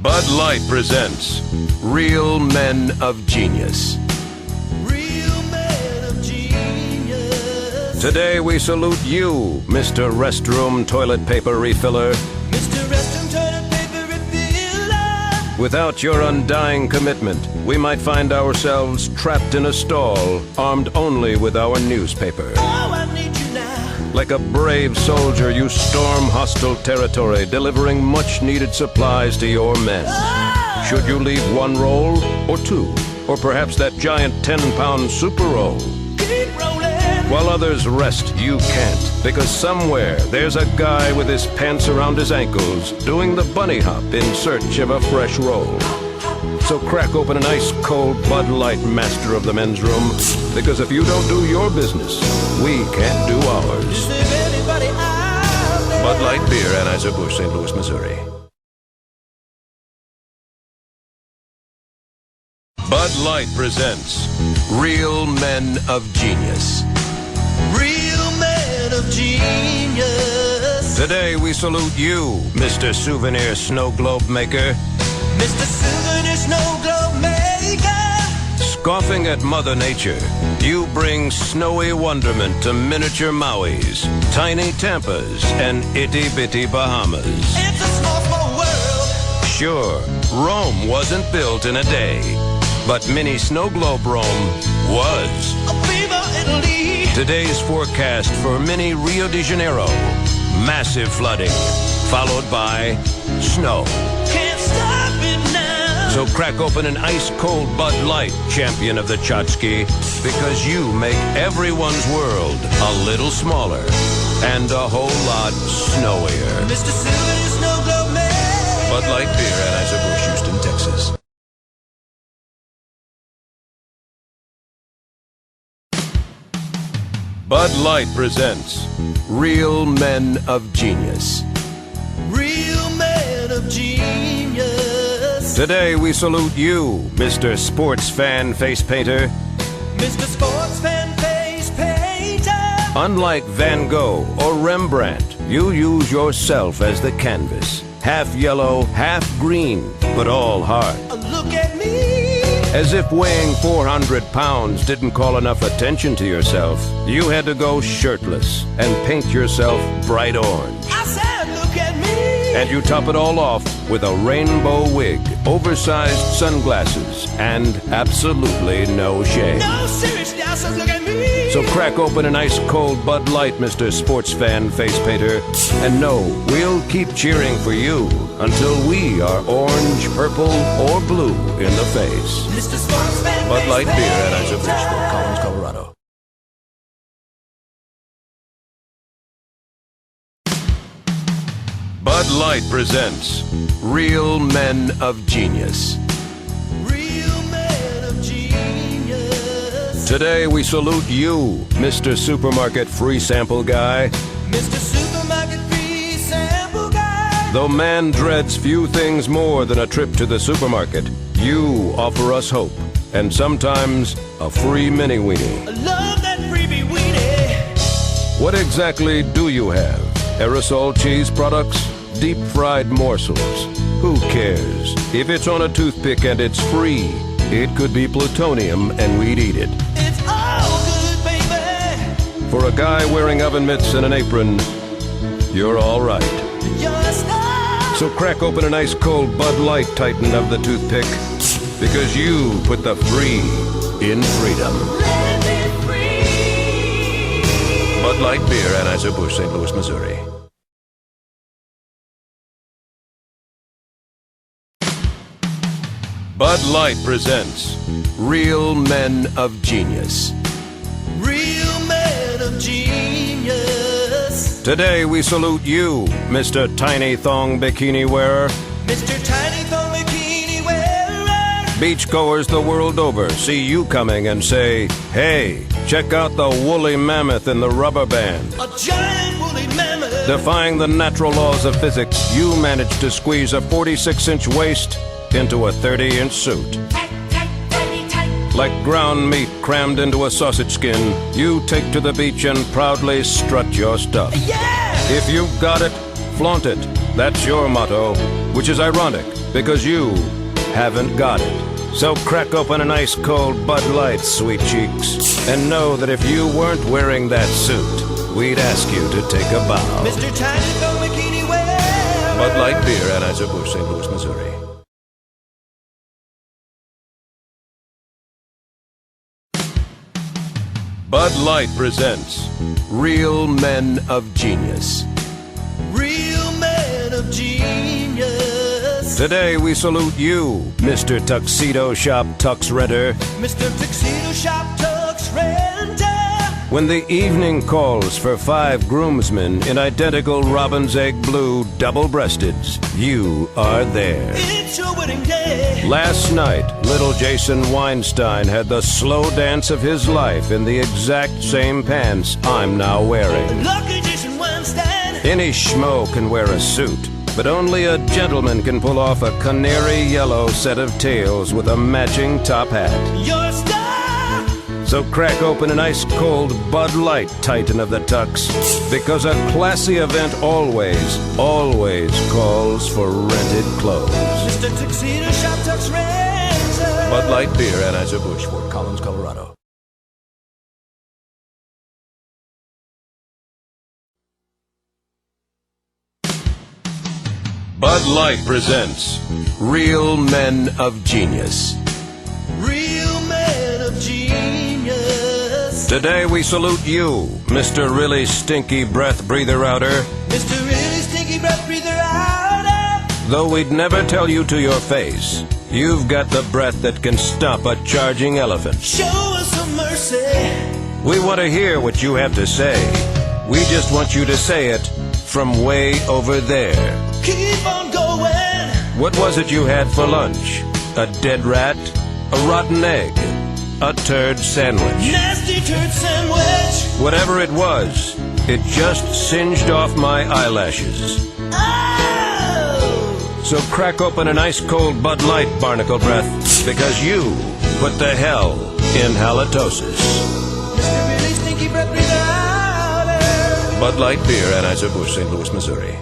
Bud Light presents Real Men of Genius. Real men of genius. Today we salute you, Mr. Restroom Toilet Paper Refiller. Mr. Restroom Toilet Paper Refiller. Without your undying commitment, we might find ourselves trapped in a stall, armed only with our newspaper. Oh, I need you now. Like a brave soldier, you storm hostile territory, delivering much-needed supplies to your men. Should you leave one roll, or two, or perhaps that giant 10-pound super roll? Keep rolling. While others rest, you can't, because somewhere there's a guy with his pants around his ankles doing the bunny hop in search of a fresh roll. So crack open an ice-cold Bud Light, master of the men's room, because if you don't do your business, we can't do ours. Is there anybody out there? Bud Light Beer, Anheuser-Busch, St. Louis, Missouri. Bud Light presents Real Men of Genius. Real men of genius. Today we salute you, Mr. Souvenir Snow Globe Maker. Mr. Souvenir Snow Globe Maker. Scoffing at Mother Nature, you bring snowy wonderment to miniature Mauis, tiny Tampas, and itty-bitty Bahamas. It's a small, small world. Sure, Rome wasn't built in a day, but mini Snow Globe Rome was. Viva Italy. Today's forecast for mini Rio de Janeiro: massive flooding, followed by snow. Can't stop it now. So crack open an ice-cold Bud Light, champion of the tchotchke, because you make everyone's world a little smaller and a whole lot snowier. Mr. Souvenir Snow Globe Maker. Bud Light Beer, Anheuser-Busch, Houston, Texas. Bud Light presents Real Men of Genius. Real men of genius. Today we salute you, Mr. Sports Fan Face Painter. Mr. Sports Fan Face Painter. Unlike Van Gogh or Rembrandt, you use yourself as the canvas. Half yellow, half green, but all hard. Look at me. As if weighing 400 pounds didn't call enough attention to yourself, you had to go shirtless and paint yourself bright orange. I said, look at me. And you top it all off with a rainbow wig, oversized sunglasses, and absolutely no shame. No, seriously, I said, look at me. So crack open an ice-cold Bud Light, Mr. Sports Fan Face Painter, and know we'll keep cheering for you until we are orange, purple, or blue in the face. Mr. Sports Fan Bud Face Light Beer, Painter. Anheuser-Busch, Fort Collins, Colorado. Bud Light presents Real Men of Genius. Real men of genius. Today we salute you, Mr. Supermarket Free Sample Guy. Mr. Supermarket Free Sample Guy. Though man dreads few things more than a trip to the supermarket, you offer us hope, and sometimes a free mini-weenie. I love that freebie weenie. What exactly do you have? Aerosol cheese products? Deep-fried morsels? Who cares? If it's on a toothpick and it's free, it could be plutonium and we'd eat it. It's all good, baby. For a guy wearing oven mitts and an apron, you're all right. You're a star. So crack open an ice-cold Bud Light Titan of the toothpick, because you put the free in freedom. Let it be free. Bud Light Beer, Anheuser-Busch, St. Louis, Missouri. Bud Light presents Real Men of Genius. Real men of genius. Today we salute you, Mr. Tiny Thong Bikini Wearer. Mr. Tiny Thong Bikini Wearer. Beachgoers the world over see you coming and say, hey, check out the woolly mammoth in the rubber band. A giant woolly mammoth. Defying the natural laws of physics, you managed to squeeze a 46-inch waist into a 30-inch suit. Like ground meat crammed into a sausage skin, you take to the beach and proudly strut your stuff. Yeah! If you've got it, flaunt it. That's your motto, which is ironic because you haven't got it. So crack open an ice cold Bud Light, sweet cheeks, and know that if you weren't wearing that suit, we'd ask you to take a bow. Mr. Tiny Thong Bikini wear. Bud Light Beer, Anheuser-Busch, St. Louis, Missouri. Bud Light presents Real Men of Genius. Real men of genius. Today we salute you, Mr. Tuxedo Shop Tux Renter. Mr. Tuxedo Shop Tux Renter. When the evening calls for 5 groomsmen in identical robin's egg blue double-breasteds, you are there. It's your wedding day. Last night, little Jason Weinstein had the slow dance of his life in the exact same pants I'm now wearing. Lucky Jason Weinstein. Any schmo can wear a suit, but only a gentleman can pull off a canary yellow set of tails with a matching top hat. You're a star. So crack open an ice-cold Bud Light, Titan of the Tux, because a classy event always calls for rented clothes. Mr. Tuxedo Shop Tux Renter. Bud Light Beer, Anheuser-Busch, Fort Collins, Colorado. Bud Light presents Real Men of Genius. Real men of genius. Today we salute you, Mr. Really Stinky Breath Breather Outer. Mr. Really Stinky Breath Breather Outer. Though we'd never tell you to your face, you've got the breath that can stop a charging elephant. Show us some mercy. We want to hear what you have to say. We just want you to say it from way over there. Keep on going. What was it you had for lunch? A dead rat? A rotten egg? A turd sandwich? Nasty turd sandwich. Whatever it was, it just singed off my eyelashes. Oh! So crack open an ice-cold Bud Light, Barnacle Breath, because you put the hell in halitosis. Mr. Really Stinky Breath Breather Outer. Bud Light Beer, Anheuser-Busch, St. Louis, Missouri.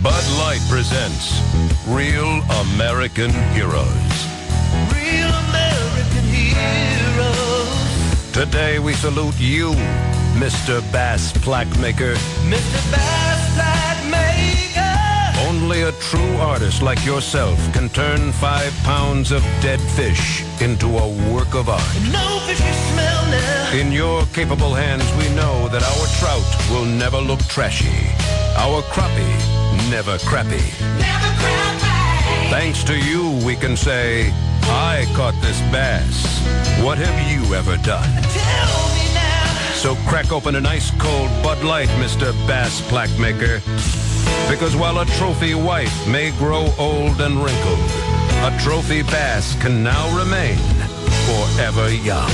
Bud Light presents Real American Heroes. Real American heroes. Today we salute you, Mr. Bass Plaque Maker. Mr. Bass Plaque Maker. Only a true artist like yourself can turn 5 pounds of dead fish into a work of art. No fishy smell now. In your capable hands, we know that our trout will never look trashy. Our crappie, never crappy. Never crappy. Thanks to you, we can say, I caught this bass. What have you ever done? Tell me now. So crack open an ice-cold Bud Light, Mr. Bass Plaque Maker. Because while a trophy wife may grow old and wrinkled, a trophy bass can now remain forever young.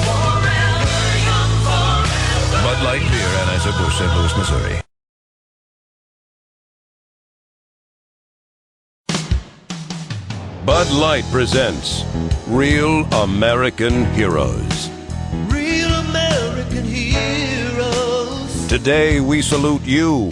Forever young, forever. Bud Light Beer, Anheuser-Busch, St. Louis, Missouri. Bud Light presents Real American Heroes. Real American heroes. Today we salute you,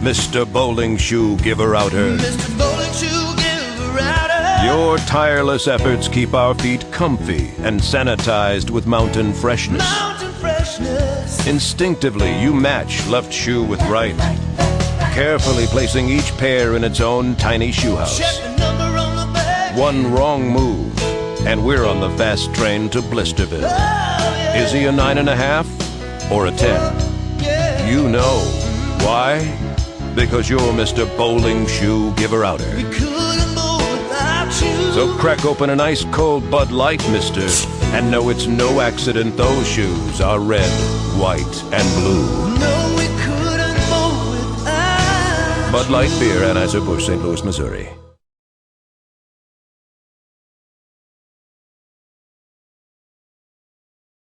Mr. Bowling Shoe Giver Outer. Mr. Bowling Shoe Giver Outer. Your tireless efforts keep our feet comfy and sanitized with mountain freshness. Mountain freshness. Instinctively, you match left shoe with right, carefully placing each pair in its own tiny shoe house. Check the number on the back. One wrong move, and we're on the fast train to Blisterville. Oh, yeah. Is he a 9.5 or a 10? Yeah. You know. Why? Because you're Mr. Bowling Shoe Giver Outer. We couldn't move without you. So crack open an ice-cold Bud Light, mister, and know it's no accident those shoes are red, white, and blue. No, we couldn't move without Bud Light Beer, Anheuser-Busch, St. Louis, Missouri.